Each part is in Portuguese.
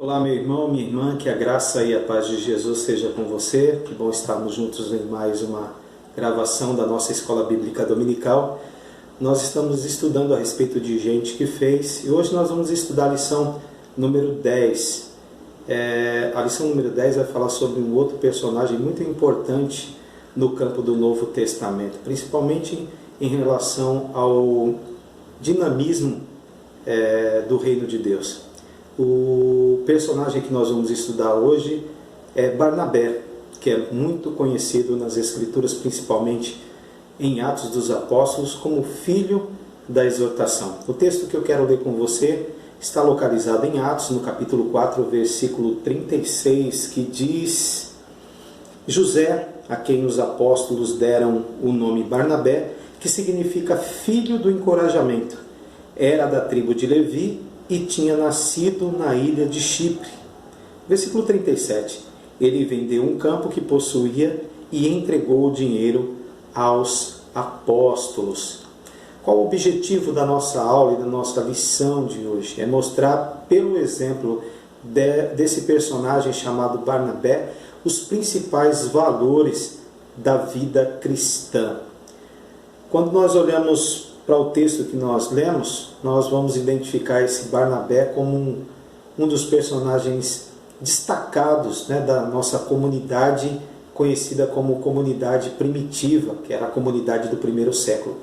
Olá, meu irmão, minha irmã, que a graça e a paz de Jesus seja com você. Que bom estarmos juntos em mais uma gravação da nossa Escola Bíblica Dominical. Nós estamos estudando a respeito de gente que fez, e hoje nós vamos estudar a lição número 10. A lição número 10 vai falar sobre um outro personagem muito importante no campo do Novo Testamento, principalmente em relação ao dinamismo do reino de Deus. O personagem que nós vamos estudar hoje é Barnabé, que é muito conhecido nas Escrituras, principalmente em Atos dos Apóstolos, como filho da exortação. O texto que eu quero ler com você está localizado em Atos, no capítulo 4, versículo 36, que diz: José, a quem os apóstolos deram o nome Barnabé, que significa filho do encorajamento, era da tribo de Levi e tinha nascido na ilha de Chipre. Versículo 37. Ele vendeu um campo que possuía e entregou o dinheiro aos apóstolos. Qual o objetivo da nossa aula e da nossa lição de hoje? É mostrar, pelo exemplo desse personagem chamado Barnabé, os principais valores da vida cristã. Quando nós olhamos para o texto que nós lemos, nós vamos identificar esse Barnabé como um dos personagens destacados, da nossa comunidade, conhecida como comunidade primitiva, que era a comunidade do primeiro século.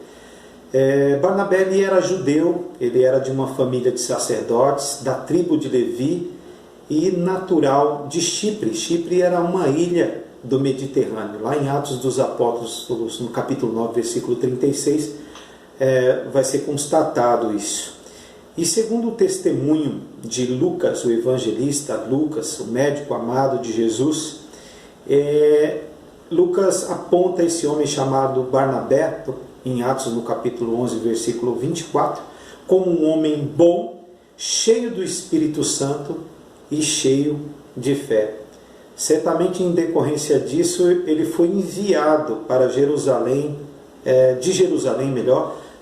Barnabé ele era judeu, ele era de uma família de sacerdotes, da tribo de Levi e natural de Chipre. Chipre era uma ilha do Mediterrâneo. Lá em Atos dos Apóstolos, no capítulo 9, versículo 36, vai ser constatado isso. E segundo o testemunho de Lucas, o evangelista Lucas, o médico amado de Jesus, Lucas aponta esse homem chamado Barnabé, em Atos no capítulo 11, versículo 24, como um homem bom, cheio do Espírito Santo e cheio de fé. Certamente em decorrência disso, ele foi enviado para Jerusalém,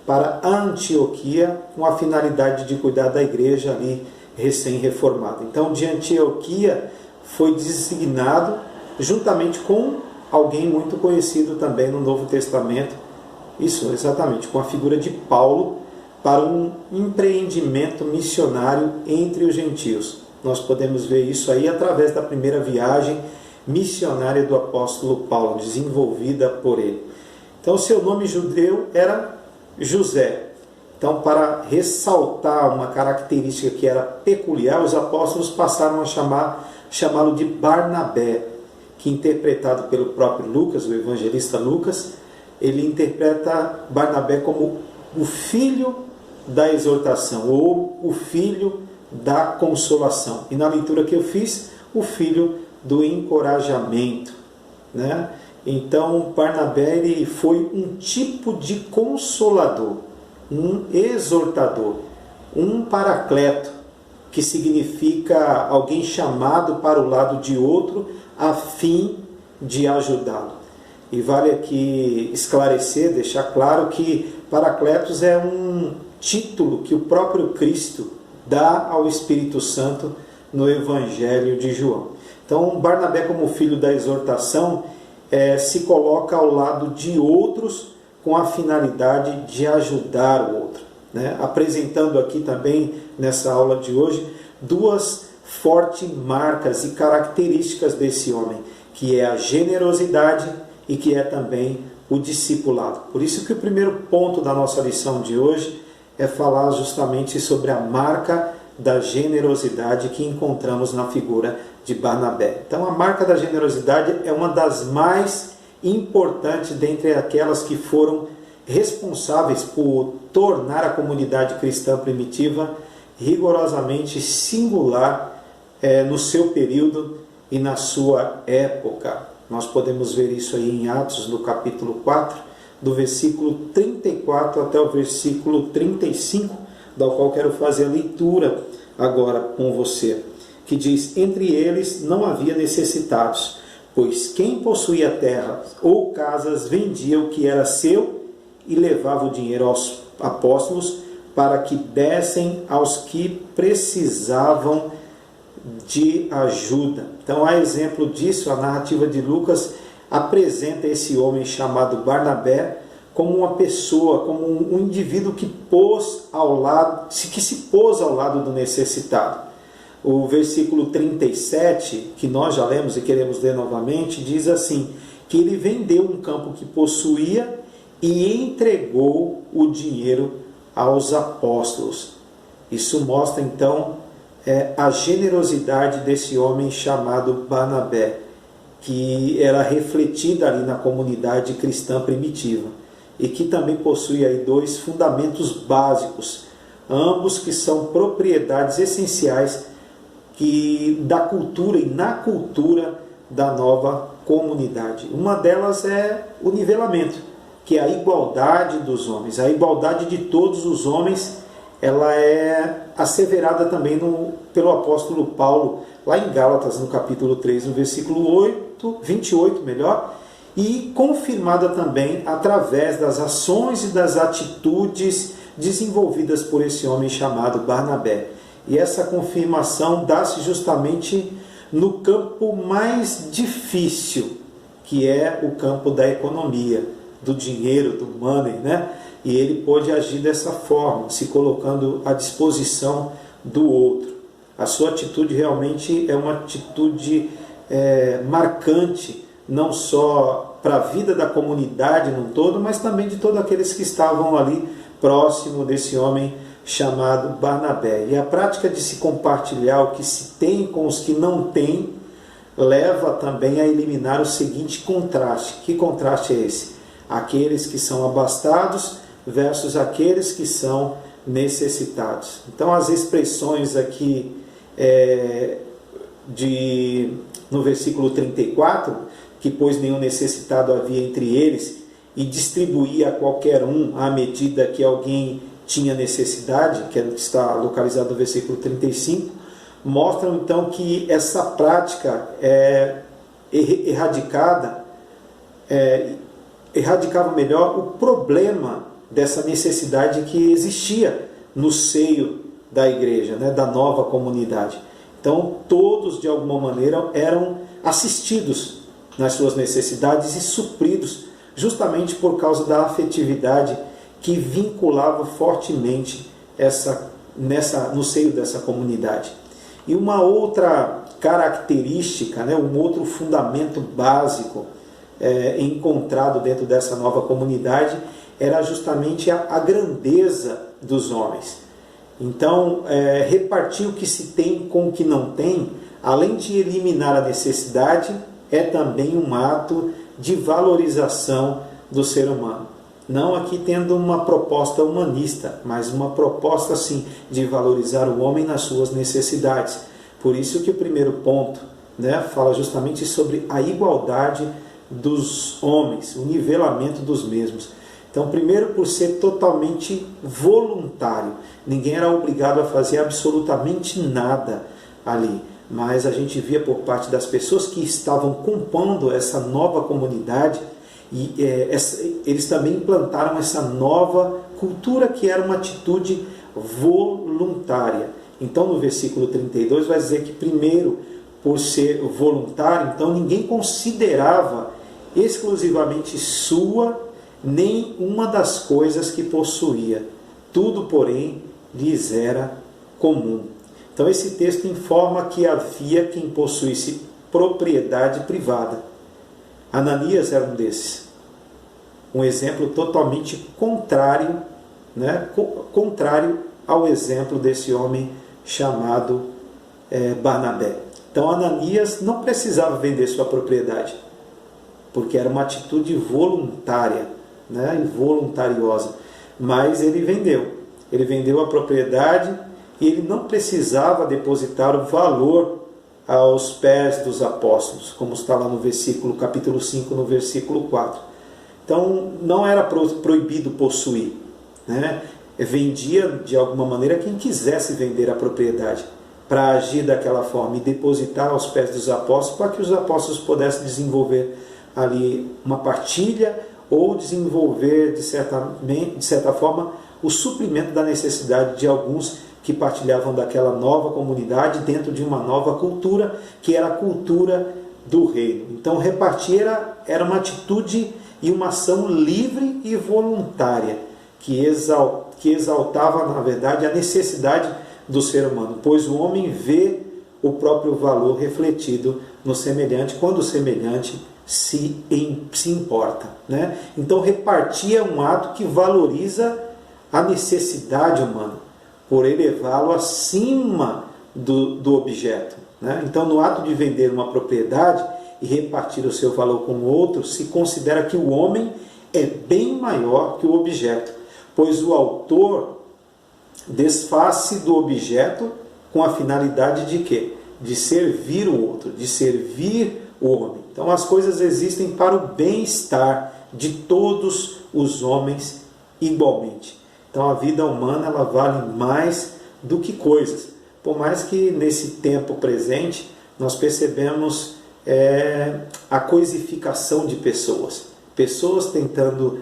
para Antioquia, com a finalidade de cuidar da igreja ali recém-reformada. Então, de Antioquia foi designado, juntamente com alguém muito conhecido também no Novo Testamento, isso exatamente, com a figura de Paulo, para um empreendimento missionário entre os gentios. Nós podemos ver isso aí através da primeira viagem missionária do apóstolo Paulo, desenvolvida por ele. Então, seu nome judeu era José. Então, para ressaltar uma característica que era peculiar, os apóstolos passaram a chamá-lo de Barnabé, que, interpretado pelo próprio Lucas, o evangelista Lucas, ele interpreta Barnabé como o filho da exortação, ou o filho da consolação. E na leitura que eu fiz, o filho do encorajamento, Então, Barnabé ele foi um tipo de consolador, um exortador, um paracleto, que significa alguém chamado para o lado de outro a fim de ajudá-lo. E vale aqui esclarecer, deixar claro que paracletos é um título que o próprio Cristo dá ao Espírito Santo no Evangelho de João. Então, Barnabé, como filho da exortação, se coloca ao lado de outros com a finalidade de ajudar o outro. Apresentando aqui também, nessa aula de hoje, duas fortes marcas e características desse homem, que é a generosidade e que é também o discipulado. Por isso que o primeiro ponto da nossa lição de hoje é falar justamente sobre a marca da generosidade que encontramos na figura de Barnabé. Então, a marca da generosidade é uma das mais importantes dentre aquelas que foram responsáveis por tornar a comunidade cristã primitiva rigorosamente singular no seu período e na sua época. Nós podemos ver isso aí em Atos, no capítulo 4, do versículo 34 até o versículo 35, da qual quero fazer a leitura agora com você, que diz: entre eles não havia necessitados, pois quem possuía terra ou casas vendia o que era seu e levava o dinheiro aos apóstolos para que dessem aos que precisavam de ajuda. Então, a exemplo disso, a narrativa de Lucas apresenta esse homem chamado Barnabé como uma pessoa, como um indivíduo que se pôs ao lado do necessitado. O versículo 37, que nós já lemos e queremos ler novamente, diz assim, que ele vendeu um campo que possuía e entregou o dinheiro aos apóstolos. Isso mostra então a generosidade desse homem chamado Barnabé, que era refletida ali na comunidade cristã primitiva e que também possui aí dois fundamentos básicos, ambos que são propriedades essenciais da cultura e na cultura da nova comunidade. Uma delas é o nivelamento, que é a igualdade dos homens. A igualdade de todos os homens, ela é asseverada também pelo apóstolo Paulo, lá em Gálatas, no capítulo 3, no versículo 28, e confirmada também através das ações e das atitudes desenvolvidas por esse homem chamado Barnabé. E essa confirmação dá-se justamente no campo mais difícil, que é o campo da economia, do dinheiro, do money, né? E ele pôde agir dessa forma, se colocando à disposição do outro. A sua atitude realmente é uma atitude marcante, não só para a vida da comunidade no todo, mas também de todos aqueles que estavam ali próximo desse homem chamado Barnabé. E a prática de se compartilhar o que se tem com os que não têm leva também a eliminar o seguinte contraste. Que contraste é esse? Aqueles que são abastados versus aqueles que são necessitados. Então, as expressões aqui no versículo 34, que pois nenhum necessitado havia entre eles, e distribuía a qualquer um à medida que alguém tinha necessidade, que está localizado no versículo 35, mostram então que essa prática erradicava melhor o problema dessa necessidade que existia no seio da igreja, né, da nova comunidade. Então, todos, de alguma maneira, eram assistidos nas suas necessidades e supridos, justamente por causa da afetividade que vinculava fortemente no seio dessa comunidade. E uma outra característica, né, um outro fundamento básico encontrado dentro dessa nova comunidade era justamente a grandeza dos homens. Então, repartir o que se tem com o que não tem, além de eliminar a necessidade, é também um ato de valorização do ser humano. Não aqui tendo uma proposta humanista, mas uma proposta, sim, de valorizar o homem nas suas necessidades. Por isso que o primeiro ponto, né, fala justamente sobre a igualdade dos homens, o nivelamento dos mesmos. Então, primeiro, por ser totalmente voluntário. Ninguém era obrigado a fazer absolutamente nada ali. Mas a gente via por parte das pessoas que estavam compondo essa nova comunidade, e eles também implantaram essa nova cultura que era uma atitude voluntária. Então, no versículo 32 vai dizer que primeiro, por ser voluntário, então ninguém considerava exclusivamente sua nem uma das coisas que possuía. Tudo, porém, lhes era comum. Então, esse texto informa que havia quem possuísse propriedade privada. Ananias era um desses. Um exemplo totalmente contrário, né? Contrário ao exemplo desse homem chamado Barnabé. Então, Ananias não precisava vender sua propriedade, porque era uma atitude voluntária, né? E voluntariosa. Mas ele vendeu. Ele vendeu a propriedade e ele não precisava depositar o valor aos pés dos apóstolos, como está lá no capítulo 5, no versículo 4. Então, não era proibido possuir, né? Vendia, de alguma maneira, quem quisesse vender a propriedade, para agir daquela forma e depositar aos pés dos apóstolos, para que os apóstolos pudessem desenvolver ali uma partilha ou desenvolver, de certa forma, o suprimento da necessidade de alguns que partilhavam daquela nova comunidade dentro de uma nova cultura, que era a cultura do reino. Então repartir era uma atitude e uma ação livre e voluntária, que exaltava, na verdade, a necessidade do ser humano, pois o homem vê o próprio valor refletido no semelhante, quando o semelhante se importa, né? Então repartir é um ato que valoriza a necessidade humana, por elevá-lo acima do objeto, né? Então, no ato de vender uma propriedade e repartir o seu valor com o outro, se considera que o homem é bem maior que o objeto, pois o autor desfaz-se do objeto com a finalidade de quê? De servir o outro, de servir o homem. Então, as coisas existem para o bem-estar de todos os homens igualmente. Então a vida humana ela vale mais do que coisas. Por mais que nesse tempo presente nós percebemos a coisificação de pessoas. Pessoas tentando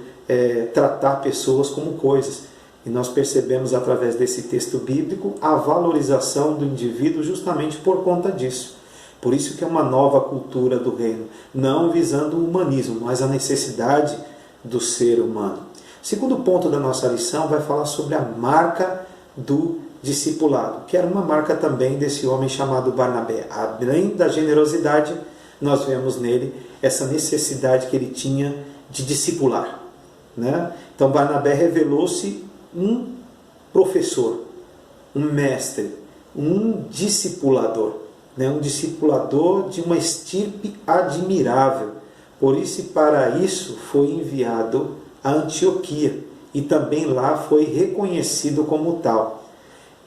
tratar pessoas como coisas. E nós percebemos através desse texto bíblico a valorização do indivíduo justamente por conta disso. Por isso que é uma nova cultura do reino. Não visando o humanismo, mas a necessidade do ser humano. Segundo ponto da nossa lição vai falar sobre a marca do discipulado, que era uma marca também desse homem chamado Barnabé. Além da generosidade, nós vemos nele essa necessidade que ele tinha de discipular, né? Então Barnabé revelou-se um professor, um mestre, um discipulador, né? Um discipulador de uma estirpe admirável. Por isso, para isso, foi enviado a Antioquia, e também lá foi reconhecido como tal.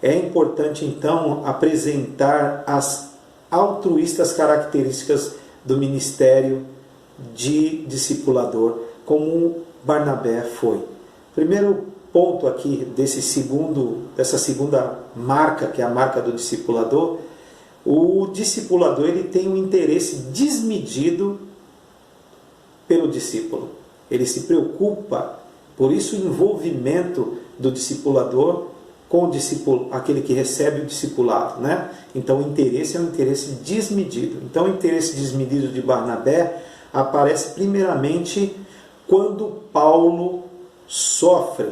É importante então apresentar as altruístas características do ministério de discipulador, como Barnabé foi. Primeiro ponto aqui dessa segunda marca, que é a marca do discipulador, o discipulador ele tem um interesse desmedido pelo discípulo. Ele se preocupa, por isso o envolvimento do discipulador com o discípulo, aquele que recebe o discipulado, né? Então o interesse é um interesse desmedido. Então o interesse desmedido de Barnabé aparece primeiramente quando Paulo sofre.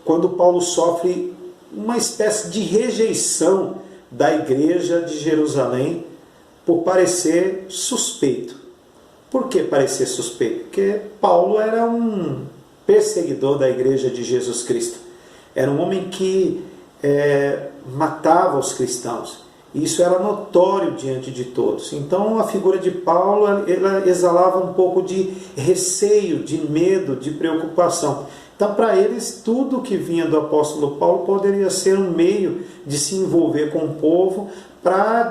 Quando Paulo sofre uma espécie de rejeição da igreja de Jerusalém por parecer suspeito. Por que parecer suspeito? Porque Paulo era um perseguidor da igreja de Jesus Cristo. Era um homem que matava os cristãos. Isso era notório diante de todos. Então a figura de Paulo ela exalava um pouco de receio, de medo, de preocupação. Então para eles tudo que vinha do apóstolo Paulo poderia ser um meio de se envolver com o povo para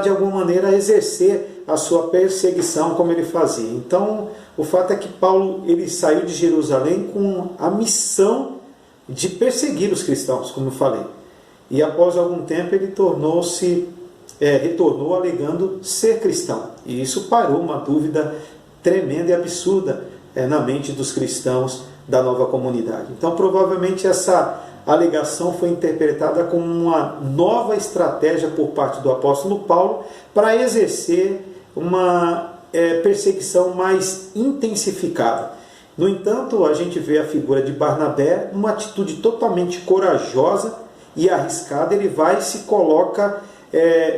de alguma maneira exercer a sua perseguição como ele fazia. Então o fato é que Paulo ele saiu de Jerusalém com a missão de perseguir os cristãos, como eu falei. E após algum tempo ele retornou alegando ser cristão. E isso parou uma dúvida tremenda e absurda na mente dos cristãos da nova comunidade. Então provavelmente essa alegação foi interpretada como uma nova estratégia por parte do apóstolo Paulo para exercer uma perseguição mais intensificada. No entanto, a gente vê a figura de Barnabé numa atitude totalmente corajosa e arriscada. Ele vai e se coloca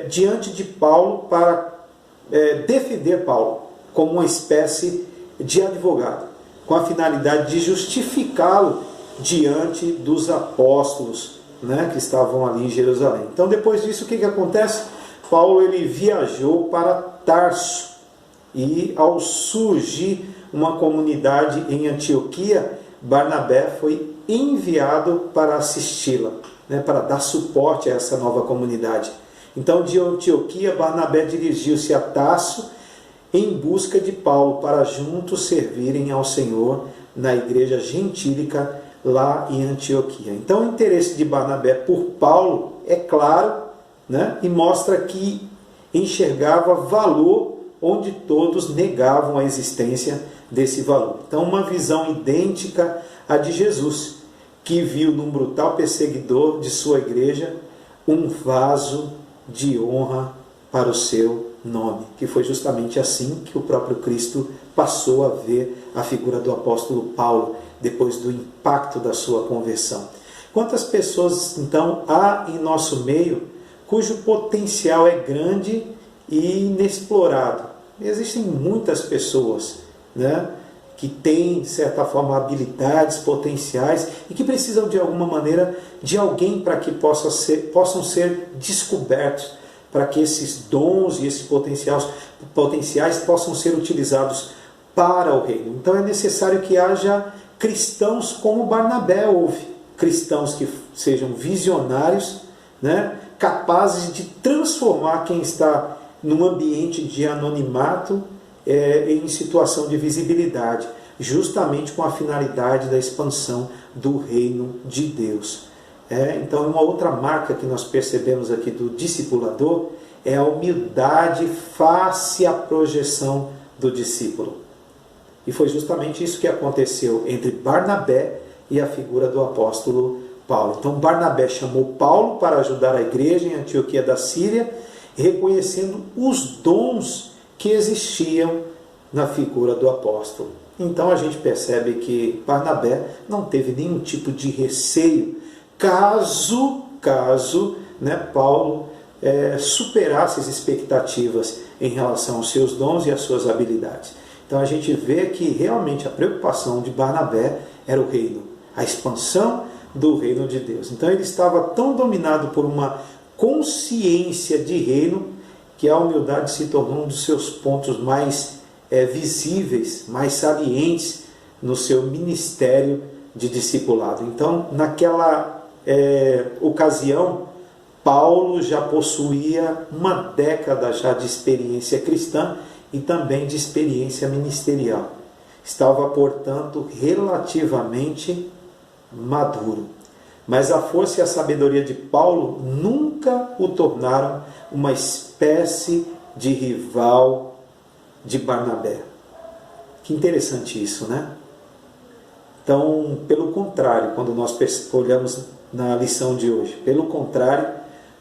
diante de Paulo para defender Paulo como uma espécie de advogado, com a finalidade de justificá-lo diante dos apóstolos, né, que estavam ali em Jerusalém. Então depois disso o que acontece? Paulo ele viajou para Tarso e ao surgir uma comunidade em Antioquia, Barnabé foi enviado para assisti-la, né, para dar suporte a essa nova comunidade. Então de Antioquia Barnabé dirigiu-se a Tarso em busca de Paulo para juntos servirem ao Senhor na igreja gentílica lá em Antioquia. Então o interesse de Barnabé por Paulo é claro, né, e mostra que enxergava valor onde todos negavam a existência desse valor. Então uma visão idêntica à de Jesus, que viu num brutal perseguidor de sua igreja um vaso de honra para o seu nome, que foi justamente assim que o próprio Cristo passou a ver a figura do apóstolo Paulo, depois do impacto da sua conversão. Quantas pessoas, então, há em nosso meio cujo potencial é grande e inexplorado? Existem muitas pessoas, né, que têm, de certa forma, habilidades, potenciais e que precisam, de alguma maneira, de alguém para que possam ser descobertos, para que esses dons e esses potenciais possam ser utilizados para o reino. Então é necessário que haja cristãos como Barnabé houve, cristãos que sejam visionários, né, capazes de transformar quem está num ambiente de anonimato em situação de visibilidade, justamente com a finalidade da expansão do reino de Deus. Então, uma outra marca que nós percebemos aqui do discipulador é a humildade face à projeção do discípulo. E foi justamente isso que aconteceu entre Barnabé e a figura do apóstolo Paulo. Então, Barnabé chamou Paulo para ajudar a igreja em Antioquia da Síria, reconhecendo os dons que existiam na figura do apóstolo. Então, a gente percebe que Barnabé não teve nenhum tipo de receio caso Paulo superasse as expectativas em relação aos seus dons e às suas habilidades. Então a gente vê que realmente a preocupação de Barnabé era o reino, a expansão do reino de Deus. Então ele estava tão dominado por uma consciência de reino que a humildade se tornou um dos seus pontos mais visíveis, mais salientes no seu ministério de discipulado. Então, naquela ocasião, Paulo já possuía uma década já de experiência cristã e também de experiência ministerial. Estava, portanto, relativamente maduro. Mas a força e a sabedoria de Paulo nunca o tornaram uma espécie de rival de Barnabé. Que interessante isso, né? Então, pelo contrário, quando nós olhamos na lição de hoje, pelo contrário,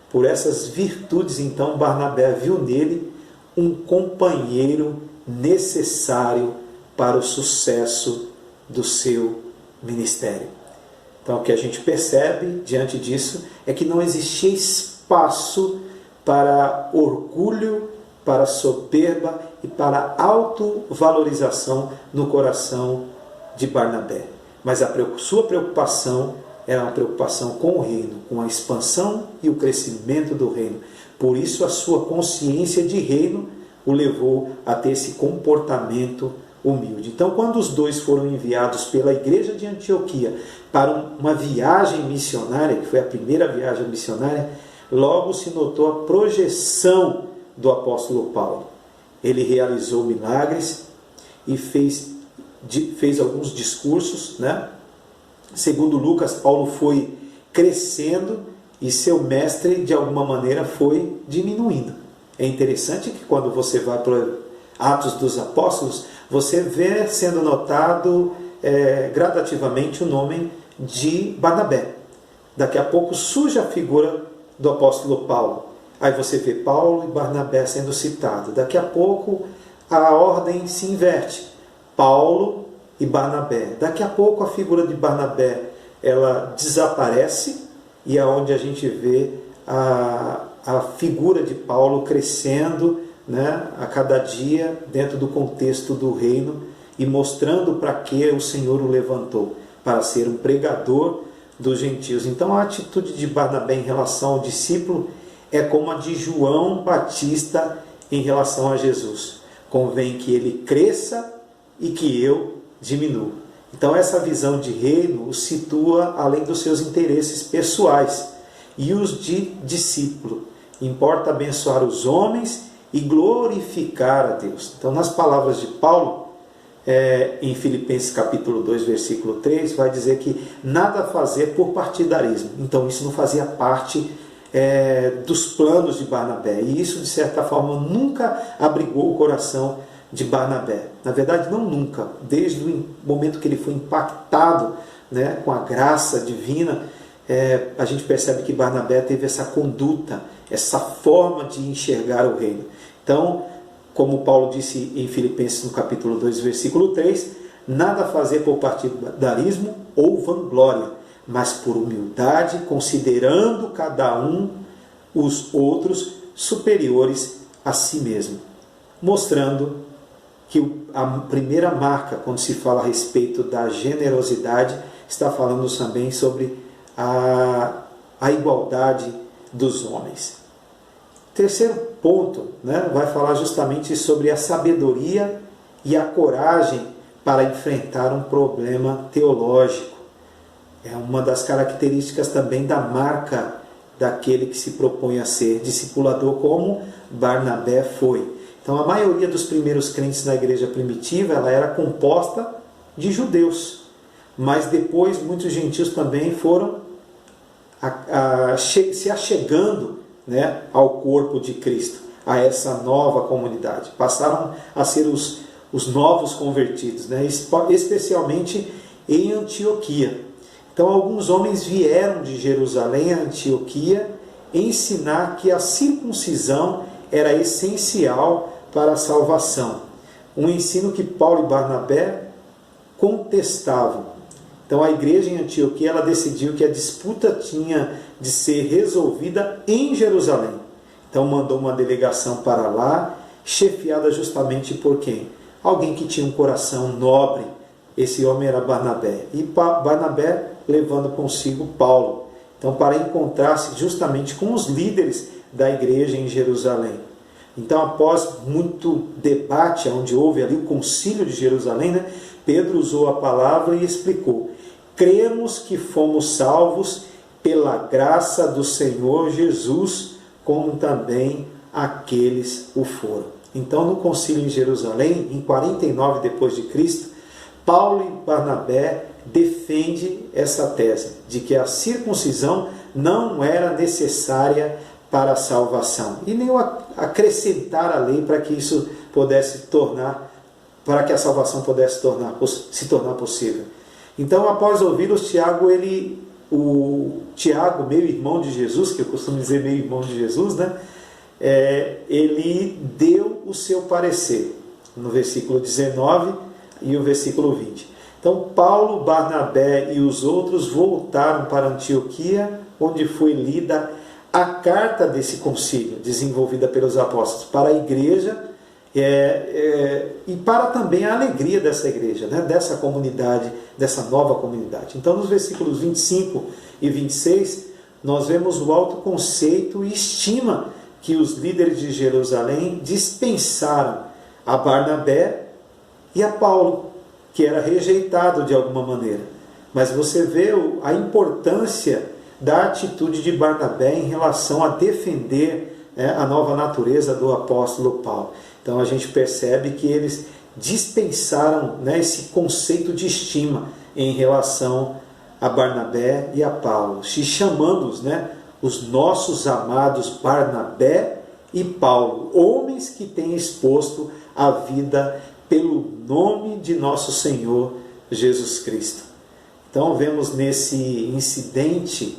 por essas virtudes, então, Barnabé viu nele um companheiro necessário para o sucesso do seu ministério. Então, o que a gente percebe diante disso é que não existia espaço para orgulho, para soberba e para autovalorização no coração de Barnabé. Mas sua preocupação era uma preocupação com o reino, com a expansão e o crescimento do reino. Por isso a sua consciência de reino o levou a ter esse comportamento humilde. Então, quando os dois foram enviados pela igreja de Antioquia para uma viagem missionária, que foi a primeira viagem missionária, logo se notou a projeção do apóstolo Paulo. Ele realizou milagres e fez alguns discursos, né? Segundo Lucas, Paulo foi crescendo e seu mestre, de alguma maneira, foi diminuindo. É interessante que quando você vai para Atos dos Apóstolos, você vê sendo notado gradativamente o nome de Barnabé. Daqui a pouco surge a figura do apóstolo Paulo. Aí você vê Paulo e Barnabé sendo citados. Daqui a pouco a ordem se inverte. Paulo e Barnabé. Daqui a pouco a figura de Barnabé ela desaparece e é onde a gente vê a figura de Paulo crescendo, né, a cada dia dentro do contexto do reino e mostrando para que o Senhor o levantou, para ser um pregador dos gentios. Então a atitude de Barnabé em relação ao discípulo é como a de João Batista em relação a Jesus. Convém que ele cresça e que eu diminua. Então essa visão de reino o situa além dos seus interesses pessoais e os de discípulo. Importa abençoar os homens e glorificar a Deus. Então, nas palavras de Paulo, em Filipenses capítulo 2, versículo 3, vai dizer que nada fazer por partidarismo. Então, isso não fazia parte dos planos de Barnabé. E isso, de certa forma, nunca abrigou o coração de Barnabé. Na verdade, não nunca. Desde o momento que ele foi impactado né, com a graça divina, a gente percebe que Barnabé teve essa conduta, essa forma de enxergar o reino. Então, como Paulo disse em Filipenses no capítulo 2, versículo 3, nada fazer por partidarismo ou vanglória, mas por humildade, considerando cada um os outros superiores a si mesmo, mostrando que a primeira marca, quando se fala a respeito da generosidade, está falando também sobre a igualdade dos homens. Terceiro ponto, né, vai falar justamente sobre a sabedoria e a coragem para enfrentar um problema teológico. É uma das características também da marca daquele que se propõe a ser discipulador, como Barnabé foi. Então, a maioria dos primeiros crentes na igreja primitiva, ela era composta de judeus, mas depois muitos gentios também foram se achegando, né, ao corpo de Cristo, a essa nova comunidade. Passaram a ser os novos convertidos, né, especialmente em Antioquia. Então, alguns homens vieram de Jerusalém a Antioquia ensinar que a circuncisão era essencial para a salvação. Um ensino que Paulo e Barnabé contestavam. Então, a igreja em Antioquia, ela decidiu que a disputa tinha de ser resolvida em Jerusalém. Então, mandou uma delegação para lá, chefiada justamente por quem? Alguém que tinha um coração nobre. Esse homem era Barnabé. E Barnabé levando consigo Paulo. Então, para encontrar-se justamente com os líderes da igreja em Jerusalém. Então, após muito debate, onde houve ali o concílio de Jerusalém, né, Pedro usou a palavra e explicou: cremos que fomos salvos pela graça do Senhor Jesus, como também aqueles o foram. Então, no concílio em Jerusalém, em 49 depois de Cristo, Paulo e Barnabé defendem essa tese de que a circuncisão não era necessária para a salvação, e nem acrescentar a lei para que isso pudesse para que a salvação pudesse se tornar possível. Então, após ouvi-los, o Tiago, meio irmão de Jesus, que eu costumo dizer meio irmão de Jesus, né? Ele deu o seu parecer, no versículo 19 e o versículo 20. Então, Paulo, Barnabé e os outros voltaram para Antioquia, onde foi lida a carta desse concílio, desenvolvida pelos apóstolos, para a igreja e para também a alegria dessa igreja, né? Dessa comunidade, dessa nova comunidade. Então, nos versículos 25 e 26, nós vemos o alto conceito e estima que os líderes de Jerusalém dispensaram a Barnabé e a Paulo, que era rejeitado de alguma maneira. Mas você vê a importância da atitude de Barnabé em relação a defender a nova natureza do apóstolo Paulo. Então a gente percebe que eles dispensaram, né, esse conceito de estima em relação a Barnabé e a Paulo, se chamando-os, né, os nossos amados Barnabé e Paulo, homens que têm exposto a vida pelo nome de nosso Senhor Jesus Cristo. Então vemos nesse incidente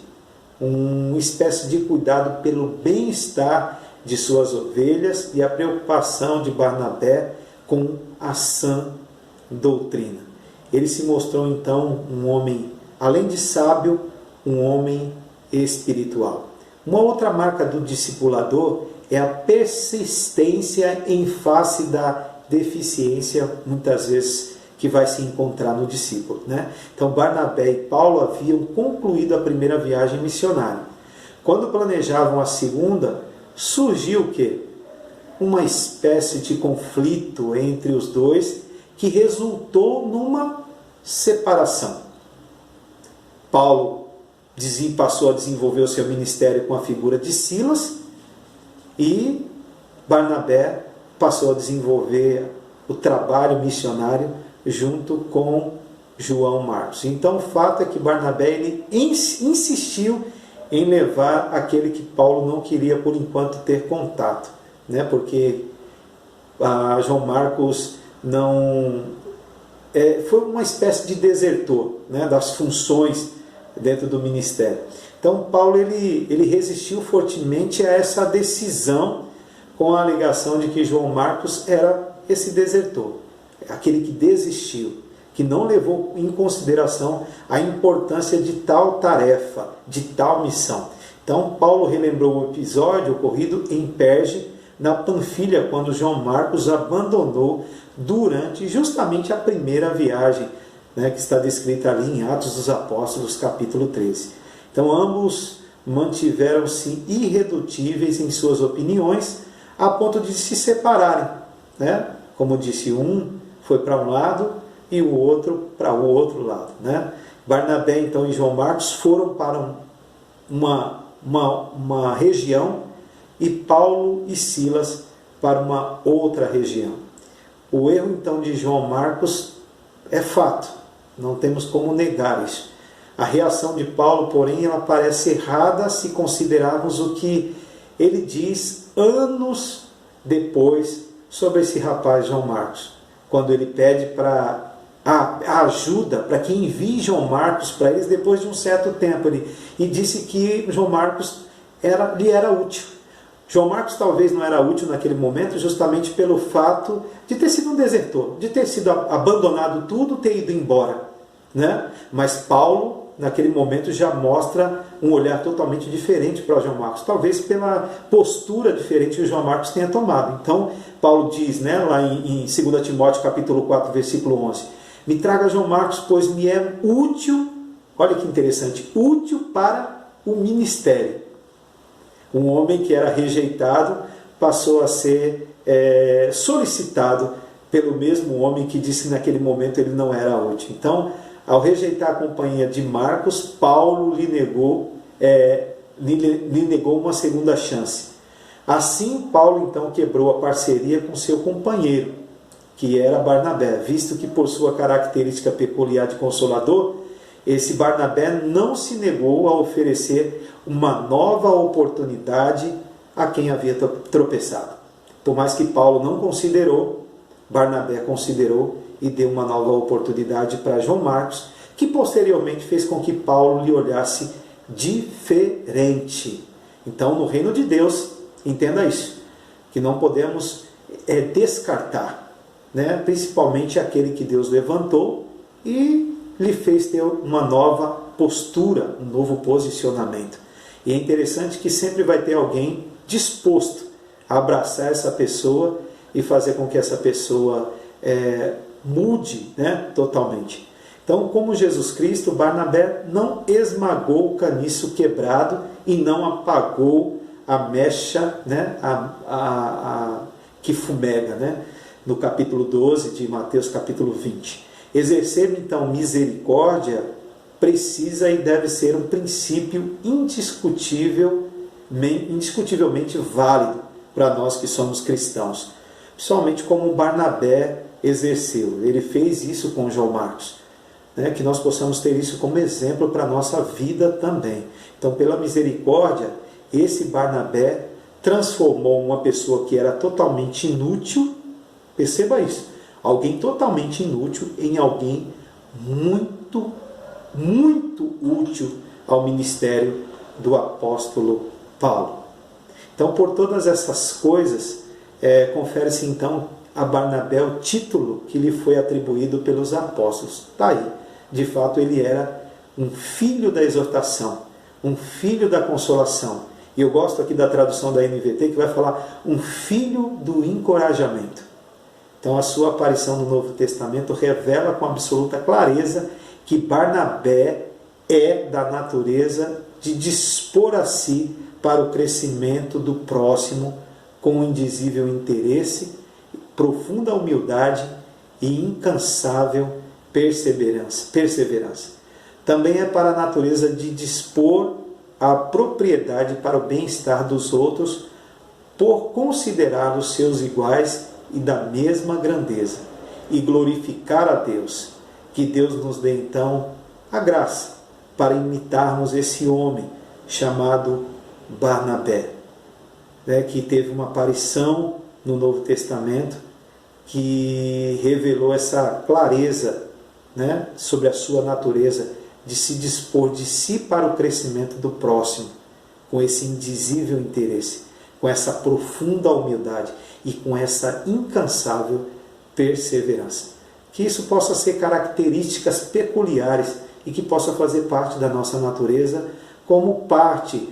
uma espécie de cuidado pelo bem-estar de suas ovelhas e a preocupação de Barnabé com a sã doutrina. Ele se mostrou então um homem, além de sábio, um homem espiritual. Uma outra marca do discipulador é a persistência em face da deficiência, muitas vezes, que vai se encontrar no discípulo, né? Então, Barnabé e Paulo haviam concluído a primeira viagem missionária. Quando planejavam a segunda, surgiu o quê? Uma espécie de conflito entre os dois que resultou numa separação. Paulo passou a desenvolver o seu ministério com a figura de Silas e Barnabé passou a desenvolver o trabalho missionário junto com João Marcos. Então, o fato é que Barnabé ele insistiu em levar aquele que Paulo não queria, por enquanto, ter contato, né? Porque João Marcos não foi uma espécie de desertor, né, das funções dentro do ministério. Então Paulo ele resistiu fortemente a essa decisão, com a alegação de que João Marcos era esse desertor, aquele que desistiu, que não levou em consideração a importância de tal tarefa, de tal missão. Então Paulo relembrou o episódio ocorrido em Perge, na Panfilha, quando João Marcos abandonou durante justamente a primeira viagem, né, que está descrita ali em Atos dos Apóstolos, capítulo 13. Então ambos mantiveram-se irredutíveis em suas opiniões, a ponto de se separarem, né? Como disse, um foi para um lado e o outro para o outro lado, né? Barnabé então e João Marcos foram para uma região e Paulo e Silas para uma outra região. O erro então de João Marcos é fato, não temos como negar isso. A reação de Paulo, porém, ela parece errada se considerarmos o que ele diz anos depois sobre esse rapaz João Marcos, quando ele pede para a ajuda para que envie João Marcos para eles depois de um certo tempo. E disse que João Marcos lhe era útil. João Marcos talvez não era útil naquele momento justamente pelo fato de ter sido um desertor, de ter sido abandonado tudo, ter ido embora, né? Mas Paulo, naquele momento, já mostra um olhar totalmente diferente para João Marcos, talvez pela postura diferente que o João Marcos tenha tomado. Então, Paulo diz, né, lá em 2 Timóteo capítulo 4, versículo 11, me traga João Marcos, pois me é útil, olha que interessante, útil para o ministério. Um homem que era rejeitado passou a ser solicitado pelo mesmo homem que disse que naquele momento ele não era útil. Então, ao rejeitar a companhia de Marcos, Paulo lhe negou uma segunda chance. Assim, Paulo então quebrou a parceria com seu companheiro, que era Barnabé, visto que por sua característica peculiar de consolador, esse Barnabé não se negou a oferecer uma nova oportunidade a quem havia tropeçado. Por mais que Paulo não considerou, Barnabé considerou e deu uma nova oportunidade para João Marcos, que posteriormente fez com que Paulo lhe olhasse diferente. Então, no reino de Deus, entenda isso, que não podemos descartar, né? Principalmente aquele que Deus levantou e lhe fez ter uma nova postura, um novo posicionamento. E é interessante que sempre vai ter alguém disposto a abraçar essa pessoa e fazer com que essa pessoa mude, né, totalmente. Então, como Jesus Cristo, Barnabé não esmagou o caniço quebrado e não apagou a mecha, né, que fumega, né, no capítulo 12 de Mateus, capítulo 20. Exercer, então, misericórdia precisa e deve ser um princípio indiscutivelmente válido para nós que somos cristãos. Principalmente como Barnabé exerceu. Ele fez isso com João Marcos. Né? Que nós possamos ter isso como exemplo para a nossa vida também. Então, pela misericórdia, esse Barnabé transformou uma pessoa que era totalmente inútil, perceba isso, alguém totalmente inútil em alguém muito, muito útil ao ministério do apóstolo Paulo. Então, por todas essas coisas, confere-se então a Barnabé o título que lhe foi atribuído pelos apóstolos. Está aí. De fato, ele era um filho da exortação, um filho da consolação. E eu gosto aqui da tradução da NVT, que vai falar um filho do encorajamento. Então, a sua aparição no Novo Testamento revela com absoluta clareza que Barnabé é da natureza de dispor a si para o crescimento do próximo com um indizível interesse, profunda humildade e incansável perseverança. Também é para a natureza de dispor a propriedade para o bem-estar dos outros por considerá-los seus iguais e da mesma grandeza e glorificar a Deus. Que Deus nos dê então a graça para imitarmos esse homem chamado Barnabé, né, que teve uma aparição no Novo Testamento que revelou essa clareza, né, sobre a sua natureza de se dispor de si para o crescimento do próximo, com esse indizível interesse, com essa profunda humildade e com essa incansável perseverança. Que isso possa ser características peculiares e que possa fazer parte da nossa natureza como parte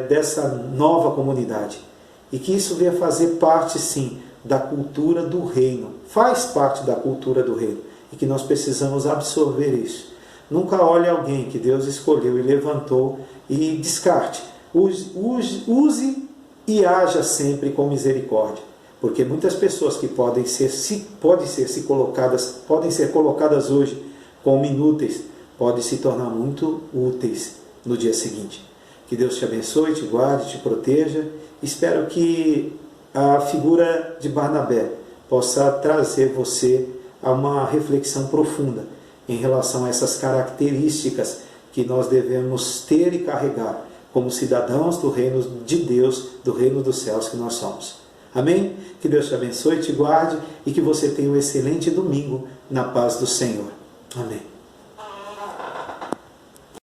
dessa nova comunidade. E que isso venha fazer parte, sim, da cultura do reino. Faz parte da cultura do reino. E que nós precisamos absorver isso. Nunca olhe alguém que Deus escolheu e levantou e descarte. Use e haja sempre com misericórdia. Porque muitas pessoas que podem ser colocadas hoje como inúteis, podem se tornar muito úteis no dia seguinte. Que Deus te abençoe, te guarde, te proteja. Espero que a figura de Barnabé possa trazer você a uma reflexão profunda em relação a essas características que nós devemos ter e carregar como cidadãos do reino de Deus, do reino dos céus que nós somos. Amém? Que Deus te abençoe, te guarde e que você tenha um excelente domingo na paz do Senhor. Amém.